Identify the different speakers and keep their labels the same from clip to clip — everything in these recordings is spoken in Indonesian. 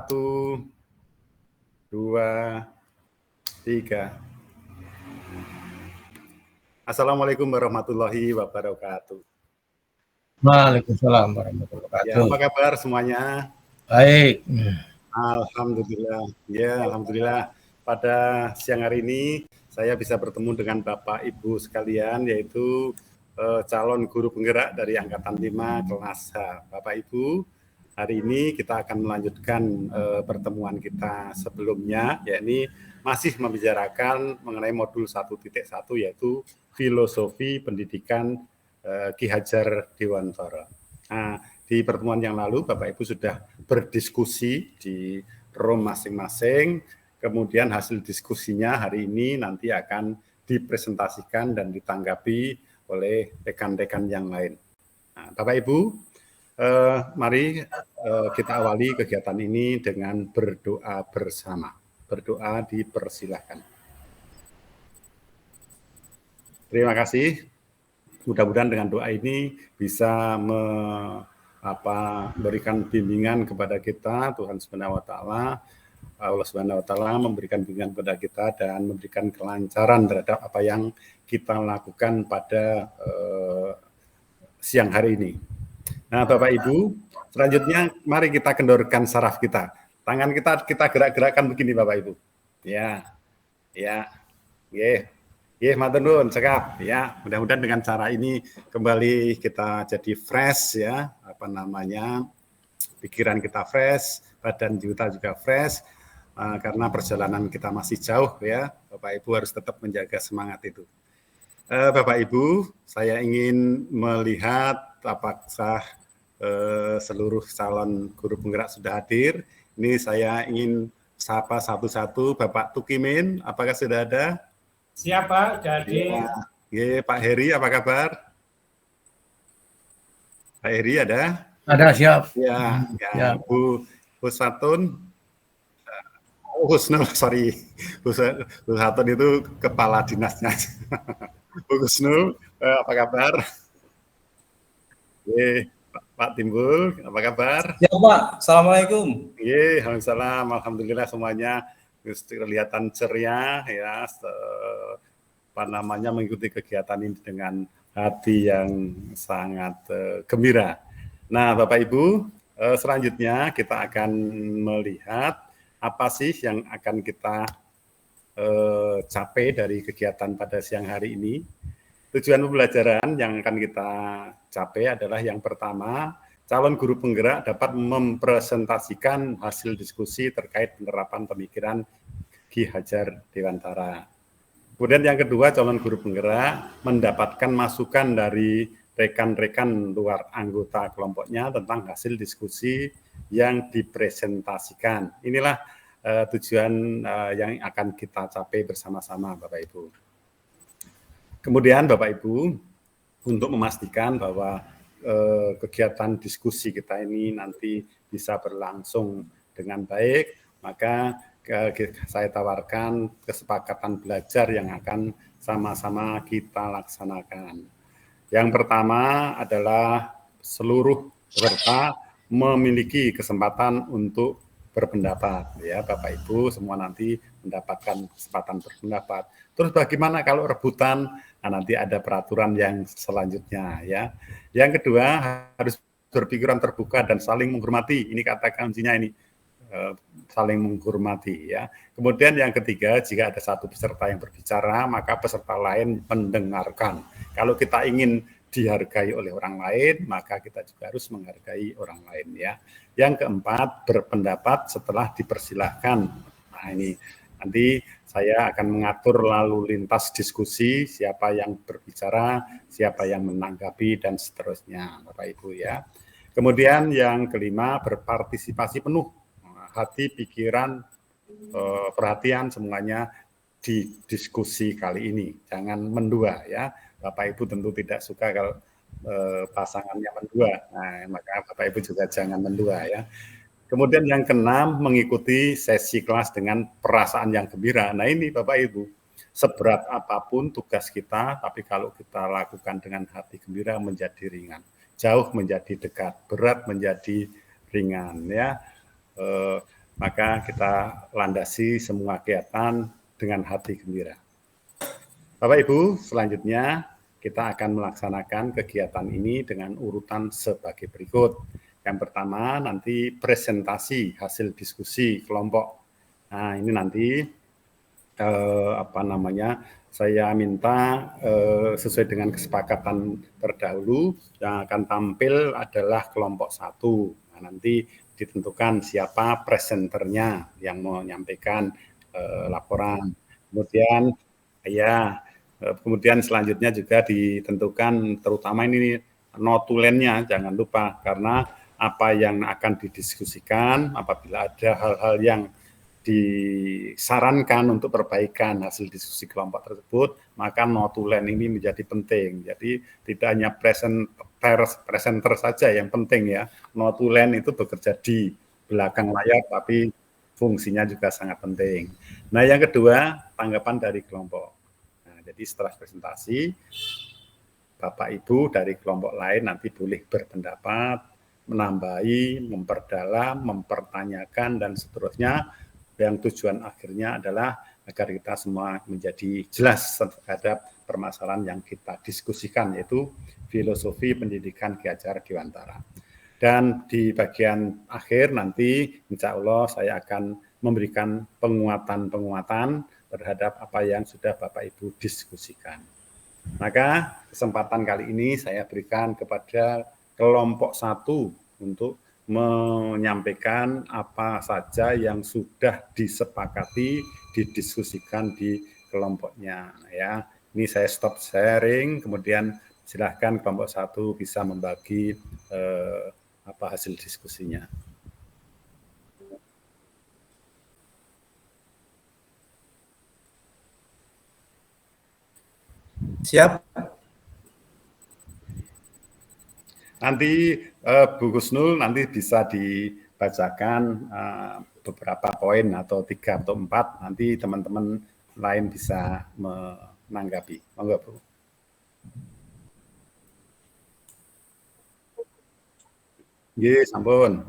Speaker 1: 1, 2, 3. Assalamualaikum warahmatullahi wabarakatuh.
Speaker 2: Waalaikumsalam warahmatullahi
Speaker 1: Ya,
Speaker 2: wabarakatuh.
Speaker 1: apa kabar semuanya?
Speaker 2: Baik.
Speaker 1: Alhamdulillah. Ya, alhamdulillah. Pada siang hari ini saya bisa bertemu dengan Bapak Ibu sekalian, yaitu calon guru penggerak dari Angkatan 5 kelas H. Bapak Ibu, hari ini kita akan melanjutkan pertemuan kita sebelumnya, yakni masih membicarakan mengenai modul 1.1, yaitu filosofi pendidikan Ki Hajar Dewantara. Nah, di pertemuan yang lalu Bapak Ibu sudah berdiskusi di room masing-masing, kemudian hasil diskusinya hari ini nanti akan dipresentasikan dan ditanggapi oleh rekan-rekan yang lain. Nah, Bapak Ibu, mari kita awali kegiatan ini dengan berdoa bersama. Berdoa dipersilahkan. Terima kasih. Mudah-mudahan dengan doa ini bisa memberikan bimbingan kepada kita, Tuhan Subhanahu wa taala, Allah Subhanahu wa taala memberikan bimbingan kepada kita dan memberikan kelancaran terhadap apa yang kita lakukan pada siang hari ini. Nah, Bapak Ibu, selanjutnya mari kita kendorkan saraf kita. Tangan kita gerak-gerakkan begini, Bapak Ibu. Ya. Matur nuwun, cekap. Ya, mudah-mudahan dengan cara ini kembali kita jadi fresh ya, pikiran kita fresh, badan kita juga fresh, karena perjalanan kita masih jauh ya. Bapak Ibu harus tetap menjaga semangat itu. Bapak Ibu, saya ingin melihat apakah seluruh calon guru penggerak sudah hadir. Ini saya ingin sapa satu-satu. Bapak Tukimin, apakah sudah ada?
Speaker 3: Siapa? Jadi
Speaker 1: ya, Pak Heri, apa kabar? Pak Heri ada?
Speaker 2: Ada, siap.
Speaker 1: Ya. Bu Husatun, Husnul itu kepala dinasnya. Bu Husnul, apa kabar? Pak Timbul, apa kabar?
Speaker 3: Ya Pak, Assalamualaikum.
Speaker 1: Waalaikumsalam, alhamdulillah semuanya kelihatan ceria ya, mengikuti kegiatan ini dengan hati yang sangat gembira. Nah, Bapak Ibu, selanjutnya kita akan melihat apa sih yang akan kita capai dari kegiatan pada siang hari ini. Tujuan pembelajaran yang akan kita capai adalah yang pertama, calon guru penggerak dapat mempresentasikan hasil diskusi terkait penerapan pemikiran Ki Hajar Dewantara. Kemudian yang kedua, calon guru penggerak mendapatkan masukan dari rekan-rekan luar anggota kelompoknya tentang hasil diskusi yang dipresentasikan. Inilah tujuan yang akan kita capai bersama-sama, Bapak Ibu. Kemudian Bapak Ibu, untuk memastikan bahwa kegiatan diskusi kita ini nanti bisa berlangsung dengan baik, maka saya tawarkan kesepakatan belajar yang akan sama-sama kita laksanakan. Yang pertama adalah seluruh peserta memiliki kesempatan untuk berpendapat, ya Bapak Ibu semua nanti mendapatkan kesempatan berpendapat. Terus bagaimana kalau rebutan? Nah, nanti ada peraturan yang selanjutnya ya. Yang kedua harus berpikiran terbuka dan saling menghormati. Ini kata kuncinya ini, saling menghormati ya. Kemudian yang ketiga, jika ada satu peserta yang berbicara, maka peserta lain mendengarkan. Kalau kita ingin dihargai oleh orang lain, maka kita juga harus menghargai orang lain ya. Yang keempat, berpendapat setelah dipersilahkan. Nah, ini nanti saya akan mengatur lalu lintas diskusi, siapa yang berbicara, siapa yang menanggapi, dan seterusnya, Bapak Ibu ya. Kemudian yang kelima, berpartisipasi penuh, hati, pikiran, perhatian semuanya di diskusi kali ini. Jangan mendua ya, Bapak Ibu tentu tidak suka kalau pasangannya mendua, nah, maka Bapak Ibu juga jangan mendua ya. Kemudian yang keenam, mengikuti sesi kelas dengan perasaan yang gembira. Nah ini Bapak Ibu, seberat apapun tugas kita, tapi kalau kita lakukan dengan hati gembira menjadi ringan. Jauh menjadi dekat, berat menjadi ringan ya. maka kita landasi semua kegiatan dengan hati gembira. Bapak Ibu, selanjutnya kita akan melaksanakan kegiatan ini dengan urutan sebagai berikut. Yang pertama nanti presentasi hasil diskusi kelompok. Nah, ini nanti saya minta sesuai dengan kesepakatan terdahulu yang akan tampil adalah kelompok 1. Nah, nanti ditentukan siapa presenternya yang mau menyampaikan laporan. Kemudian selanjutnya juga ditentukan terutama ini notulennya, jangan lupa, karena apa yang akan didiskusikan apabila ada hal-hal yang disarankan untuk perbaikan hasil diskusi kelompok tersebut, maka notulen ini menjadi penting. Jadi tidak hanya presenter saja yang penting ya, notulen itu bekerja di belakang layar tapi fungsinya juga sangat penting. Nah, yang kedua, tanggapan dari kelompok. Nah, jadi setelah presentasi, Bapak Ibu dari kelompok lain nanti boleh berpendapat, menambahi, memperdalam, mempertanyakan, dan seterusnya. Yang tujuan akhirnya adalah agar kita semua menjadi jelas terhadap permasalahan yang kita diskusikan, yaitu filosofi pendidikan Ki Hajar Dewantara. Dan di bagian akhir nanti insya Allah saya akan memberikan penguatan terhadap apa yang sudah Bapak Ibu diskusikan. Maka kesempatan kali ini saya berikan kepada kelompok 1 untuk menyampaikan apa saja yang sudah disepakati, didiskusikan di kelompoknya. Ya, ini saya stop sharing, kemudian silahkan kelompok 1 bisa membagi hasil diskusinya.
Speaker 3: Siap.
Speaker 1: Nanti Bu Gusnul nanti bisa dibacakan beberapa poin atau 3 atau 4, nanti teman-teman lain bisa menanggapi. Monggo, Bu. Nggih, sampun.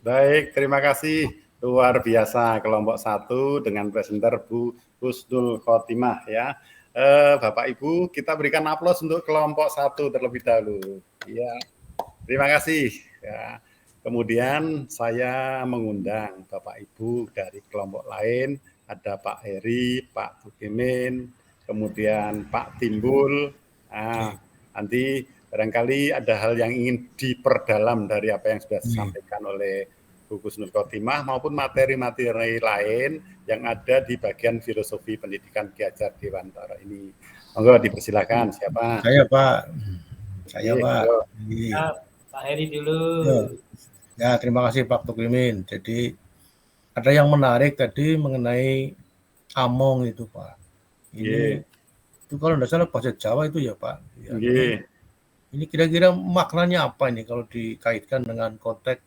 Speaker 1: Baik, terima kasih. Luar biasa kelompok 1 dengan presenter Bu Husnul Khotimah ya. Bapak Ibu, kita berikan aplaus untuk kelompok 1 terlebih dahulu. Ya, terima kasih. Ya. Kemudian saya mengundang Bapak Ibu dari kelompok lain, ada Pak Heri, Pak Tukimin, kemudian Pak Timbul. Nah, nanti barangkali ada hal yang ingin diperdalam dari apa yang sudah disampaikan oleh Bu Husnul Khotimah maupun materi-materi lain yang ada di bagian filosofi pendidikan Ki Hajar Dewantara ini. Monggo dipersilakan, siapa?
Speaker 2: Saya, Pak. Saya, Pak.
Speaker 3: Pak Heri dulu.
Speaker 2: Ya, terima kasih Pak Tukimin. Jadi ada yang menarik tadi mengenai among itu, Pak. Ini itu kalau tidak salah bahasa Jawa itu ya, Pak. Ya, ini kira-kira maknanya apa ini kalau dikaitkan dengan konteks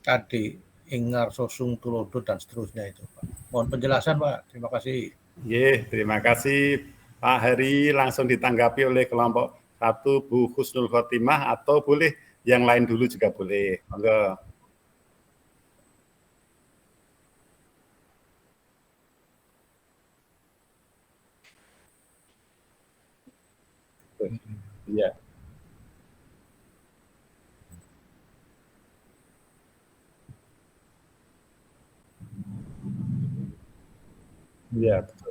Speaker 2: tadi Ingar Sosung Tulodo dan seterusnya itu, Pak. Mohon penjelasan, Pak. Terima kasih.
Speaker 1: Terima kasih Pak Heri, langsung ditanggapi oleh kelompok 1 Bu Husnul Khotimah, atau boleh yang lain dulu juga boleh. Monggo. Iya. Iya, betul.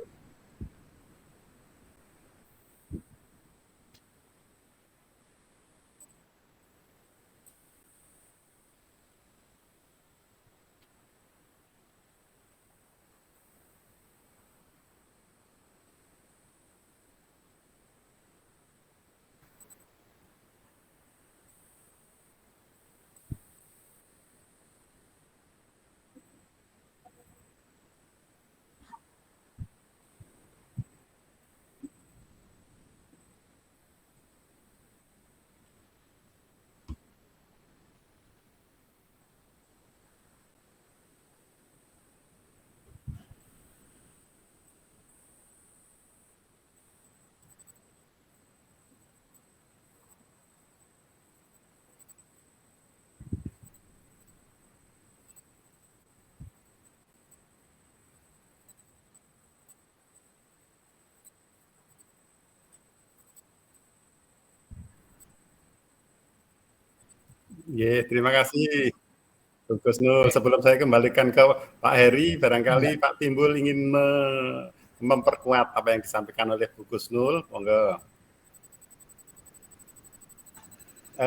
Speaker 1: Terima kasih Bu Gusnul. Sebelum saya kembalikan ke Pak Heri, barangkali Pak Timbul ingin memperkuat apa yang disampaikan oleh Bu Gusnul. Monggo.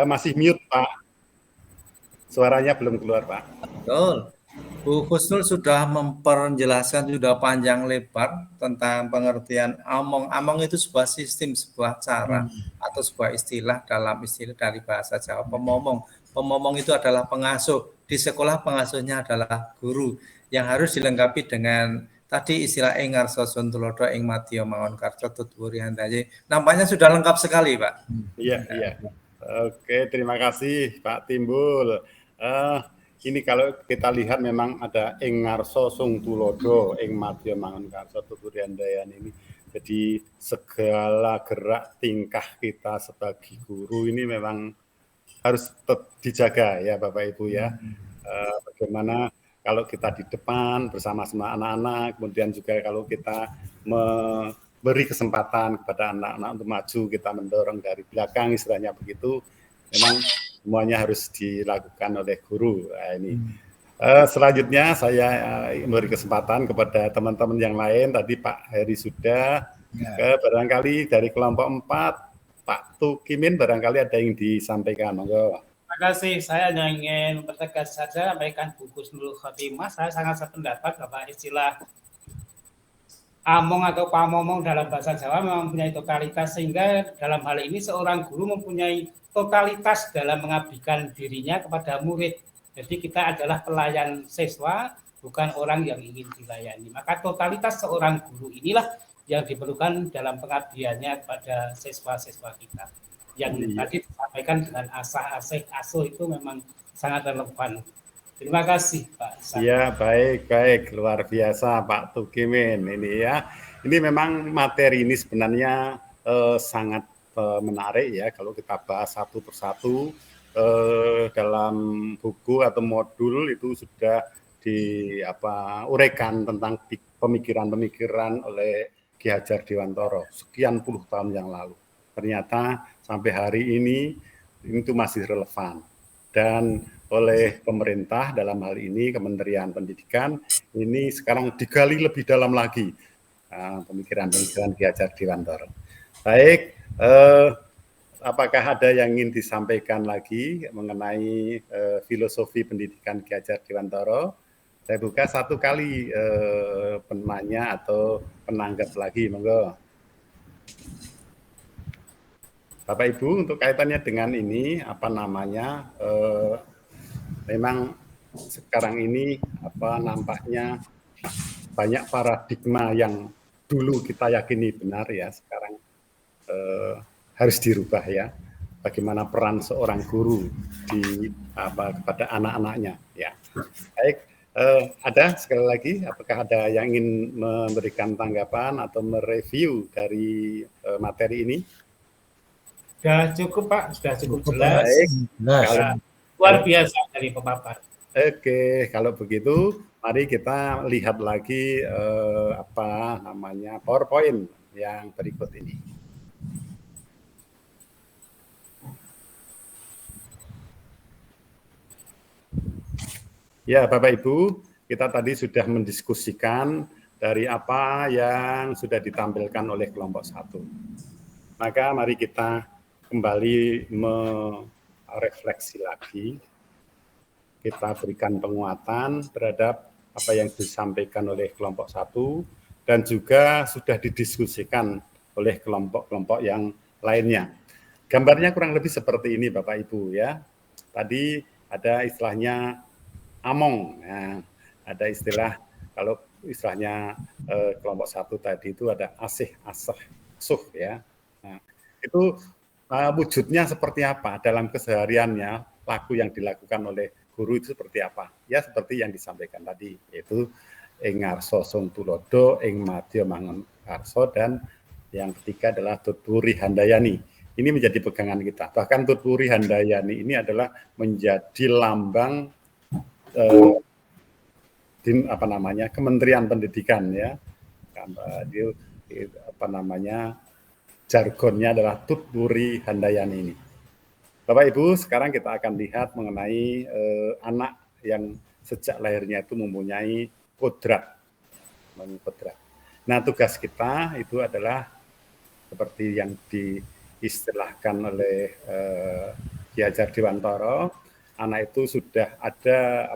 Speaker 1: Masih mute, Pak. Suaranya belum keluar, Pak.
Speaker 3: Betul. Bu Husnul sudah memperjelaskan sudah panjang lebar tentang pengertian among. Among itu sebuah sistem, sebuah cara atau sebuah istilah dalam istilah dari bahasa Jawa. Pemomong. Pemomong itu adalah pengasuh. Di sekolah pengasuhnya adalah guru yang harus dilengkapi dengan tadi istilah ing ngarsa suntulodo ing madya mangun karya tutwuri handaye. Nampaknya sudah lengkap sekali, Pak.
Speaker 1: Iya. Oke, terima kasih Pak Timbul. Ini kalau kita lihat memang ada ing ngarsa sung tulodo ing madya mangun karsa tutwuri handayan ini. Jadi segala gerak tingkah kita sebagai guru ini memang harus tetap dijaga ya Bapak Ibu ya. Bagaimana kalau kita di depan bersama-sama anak-anak, kemudian juga kalau kita memberi kesempatan kepada anak-anak untuk maju, kita mendorong dari belakang, istilahnya begitu, memang semuanya harus dilakukan oleh guru. Nah, ini. Selanjutnya saya memberi kesempatan kepada teman-teman yang lain. Tadi Pak Heri sudah, barangkali dari kelompok 4, Pak Tukimin barangkali ada yang disampaikan. Monggo.
Speaker 4: Terima kasih. Saya hanya ingin mempertegas saja sampaikan Bu Husnul Khotimah. Saya sangat sependapat bahwa istilah among atau pamomong dalam bahasa Jawa memang mempunyai totalitas, sehingga dalam hal ini seorang guru mempunyai totalitas dalam mengabdikan dirinya kepada murid. Jadi kita adalah pelayan siswa, bukan orang yang ingin dilayani. Maka totalitas seorang guru inilah yang diperlukan dalam pengabdiannya kepada siswa-siswa kita. Yang tadi disampaikan dengan asah-asih asuh itu memang sangat relevan. Terima kasih Pak.
Speaker 1: Iya, baik, luar biasa Pak Tukimin ini ya. Ini memang materi ini sebenarnya sangat menarik ya kalau kita bahas satu persatu. Dalam buku atau modul itu sudah diuraikan tentang pemikiran-pemikiran oleh Ki Hajar Dewantara sekian puluh tahun yang lalu. Ternyata sampai hari ini itu masih relevan, dan oleh pemerintah dalam hal ini Kementerian Pendidikan ini sekarang digali lebih dalam lagi pemikiran-pemikiran Ki Hajar Dewantara. Baik, apakah ada yang ingin disampaikan lagi mengenai filosofi pendidikan Ki Hajar Dewantara? Saya buka satu kali penanya atau penanggap lagi, monggo. Bapak Ibu, untuk kaitannya dengan ini, memang sekarang ini nampaknya banyak paradigma yang dulu kita yakini benar ya, sekarang harus dirubah ya. Bagaimana peran seorang guru kepada anak-anaknya ya. Baik, Ada sekali lagi, apakah ada yang ingin memberikan tanggapan atau mereview dari materi ini?
Speaker 4: Sudah cukup Pak, sudah cukup jelas.
Speaker 1: Baik.
Speaker 4: Luar biasa dari pemapar.
Speaker 1: Oke, kalau begitu mari kita lihat lagi PowerPoint yang berikut ini. Ya, Bapak Ibu, kita tadi sudah mendiskusikan dari apa yang sudah ditampilkan oleh kelompok 1. Maka mari kita kembali merefleksi lagi. Kita berikan penguatan terhadap apa yang disampaikan oleh kelompok 1 dan juga sudah didiskusikan oleh kelompok-kelompok yang lainnya. Gambarnya kurang lebih seperti ini Bapak Ibu ya. Tadi ada istilahnya among. Nah, ada istilah kalau istilahnya kelompok 1 tadi itu ada asih, asah, suh ya. Nah, itu wujudnya seperti apa dalam kesehariannya, laku yang dilakukan oleh guru itu seperti apa? Ya seperti yang disampaikan tadi, yaitu ing ngarsa sung tulodo, ing madya mangun karsa, dan yang ketiga adalah tuturi handayani. Ini menjadi pegangan kita. Bahkan tuturi handayani ini adalah menjadi lambang Kementerian Pendidikan ya. Jargonnya adalah tuturi handayani ini. Bapak Ibu, sekarang kita akan lihat mengenai anak yang sejak lahirnya itu mempunyai kodrat. Nah, tugas kita itu adalah seperti yang diistilahkan oleh Ki Hajar Dewantara, anak itu sudah ada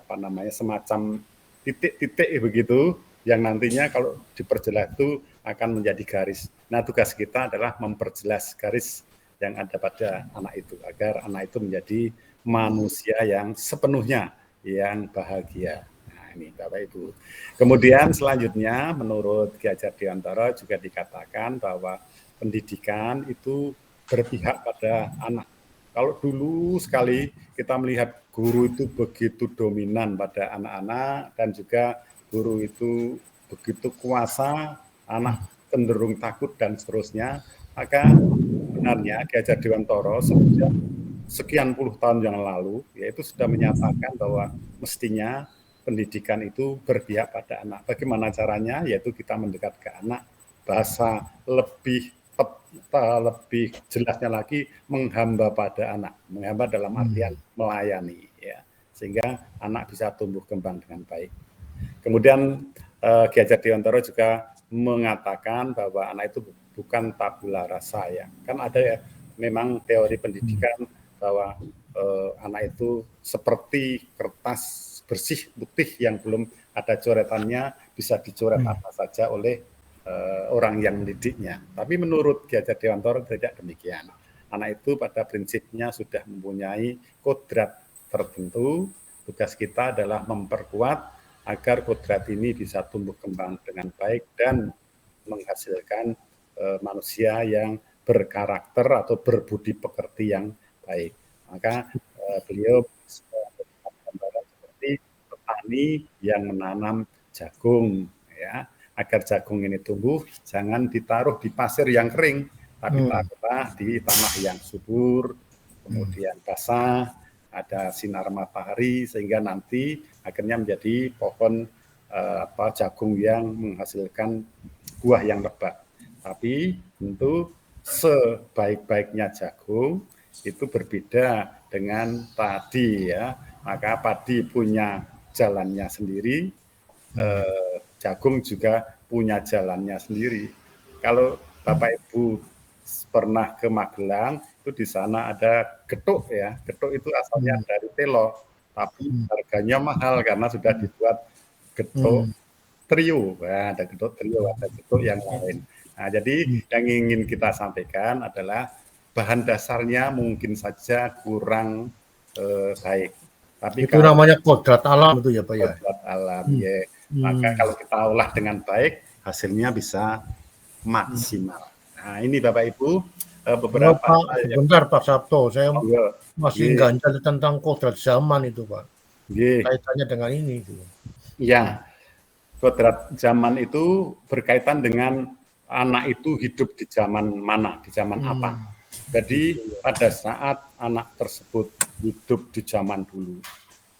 Speaker 1: semacam titik-titik begitu yang nantinya kalau diperjelas itu akan menjadi garis. Nah, tugas kita adalah memperjelas garis yang ada pada anak itu agar anak itu menjadi manusia yang sepenuhnya yang bahagia. Nah, ini Bapak Ibu. Kemudian selanjutnya menurut Ki Hajar Dewantara juga dikatakan bahwa pendidikan itu berpihak pada anak. Kalau dulu sekali kita melihat guru itu begitu dominan pada anak-anak dan juga guru itu begitu kuasa, anak cenderung takut dan seterusnya, maka sebenarnya Ki Hajar Dewantara sejak sekian puluh tahun yang lalu yaitu sudah menyatakan bahwa mestinya pendidikan itu berpihak pada anak. Bagaimana caranya? Yaitu kita mendekat ke anak, bahasa lebih jelasnya lagi menghamba pada anak, menghamba dalam artian melayani ya, sehingga anak bisa tumbuh kembang dengan baik. Kemudian Ki Hajar Dewantara juga mengatakan bahwa anak itu bukan tabula rasa ya. Kan ada ya memang teori pendidikan bahwa anak itu seperti kertas bersih putih yang belum ada coretannya, bisa dicoret apa saja oleh orang yang mendidiknya. Tapi menurut Ki Hajar Dewantara tidak demikian. Anak itu pada prinsipnya sudah mempunyai kodrat tertentu. Tugas kita adalah memperkuat agar kodrat ini bisa tumbuh kembang dengan baik dan menghasilkan manusia yang berkarakter atau berbudi pekerti yang baik. Maka beliau gambaran seperti petani yang menanam jagung ya. Agar jagung ini tumbuh, jangan ditaruh di pasir yang kering, tapi taruhlah di tanah yang subur, kemudian basah, ada sinar matahari, sehingga nanti akhirnya menjadi pohon jagung yang menghasilkan buah yang lebat. Tapi tentu sebaik-baiknya jagung itu berbeda dengan padi ya. Maka padi punya jalannya sendiri, jagung juga punya jalannya sendiri. Kalau Bapak Ibu pernah ke Magelang, itu di sana ada getuk ya. Getuk itu asalnya dari telo, tapi harganya mahal karena sudah dibuat getuk trio. Nah, ada getuk trio, ada getuk yang lain. Nah, jadi yang ingin kita sampaikan adalah bahan dasarnya mungkin saja kurang baik. Tapi
Speaker 2: itu namanya kodrat alam itu ya Pak ya.
Speaker 1: Kodrat alam ya. Maka kalau kita olah dengan baik, hasilnya bisa maksimal. Nah, ini Bapak Ibu beberapa.
Speaker 2: Bentar Pak Sabto, saya masih ganjal tentang kodrat zaman itu Pak. Kaitannya dengan ini.
Speaker 1: Ya, kodrat zaman itu berkaitan dengan anak itu hidup di zaman mana, di zaman apa. Jadi pada saat anak tersebut hidup di zaman dulu,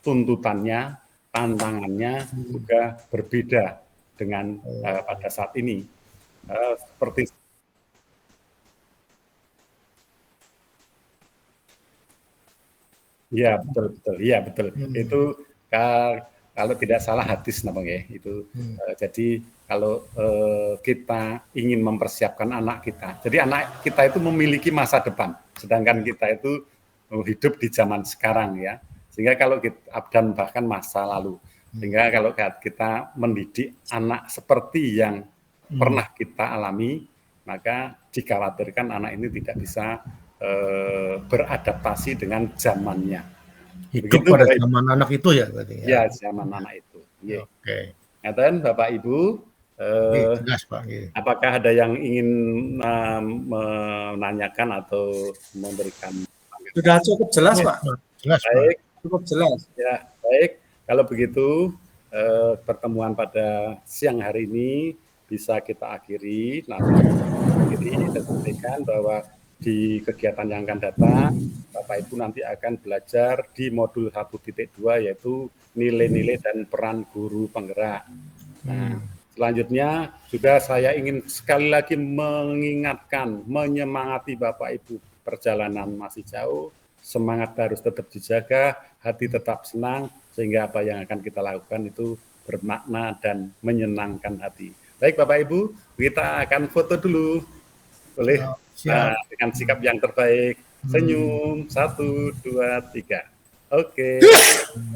Speaker 1: tuntutannya, tantangannya juga berbeda dengan pada saat ini. Seperti ya betul, ya betul. Itu kalau tidak salah hadis namanya itu. Jadi kalau kita ingin mempersiapkan anak kita, jadi anak kita itu memiliki masa depan, sedangkan kita itu hidup di zaman sekarang ya. Sehingga kalau kita, dan bahkan masa lalu, sehingga kalau kita mendidik anak seperti yang pernah kita alami, maka dikhawatirkan anak ini tidak bisa beradaptasi dengan zamannya.
Speaker 2: Hidup begitu, pada zaman anak itu ya berarti ya.
Speaker 1: Ya, zaman anak itu. Yeah.
Speaker 2: Oke.
Speaker 1: Ngaten Bapak Ibu,
Speaker 2: jelas Pak.
Speaker 1: Apakah ada yang ingin menanyakan atau memberikan?
Speaker 3: Sudah cukup jelas Pak.
Speaker 2: Jelas
Speaker 1: baik,
Speaker 2: Pak.
Speaker 3: Cukup jelas.
Speaker 1: Ya, baik. Kalau begitu pertemuan pada siang hari ini bisa kita akhiri. Nah, kita sampaikan bahwa di kegiatan yang akan datang, Bapak Ibu nanti akan belajar di modul 1.2 yaitu nilai-nilai dan peran guru penggerak. Nah, selanjutnya juga saya ingin sekali lagi mengingatkan, menyemangati Bapak Ibu, perjalanan masih jauh, semangat harus tetap dijaga, hati tetap senang, sehingga apa yang akan kita lakukan itu bermakna dan menyenangkan hati. Baik Bapak Ibu, kita akan foto dulu. Boleh? Dengan sikap yang terbaik. Senyum, 1, 2, 3. Oke.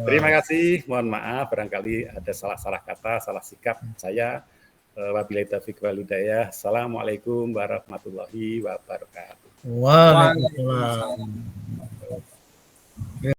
Speaker 1: Terima kasih. Mohon maaf barangkali ada salah-salah kata, salah sikap saya. Wabillahi taufiq wal hidayah. Assalamualaikum warahmatullahi wabarakatuh.
Speaker 2: Waalaikumsalam.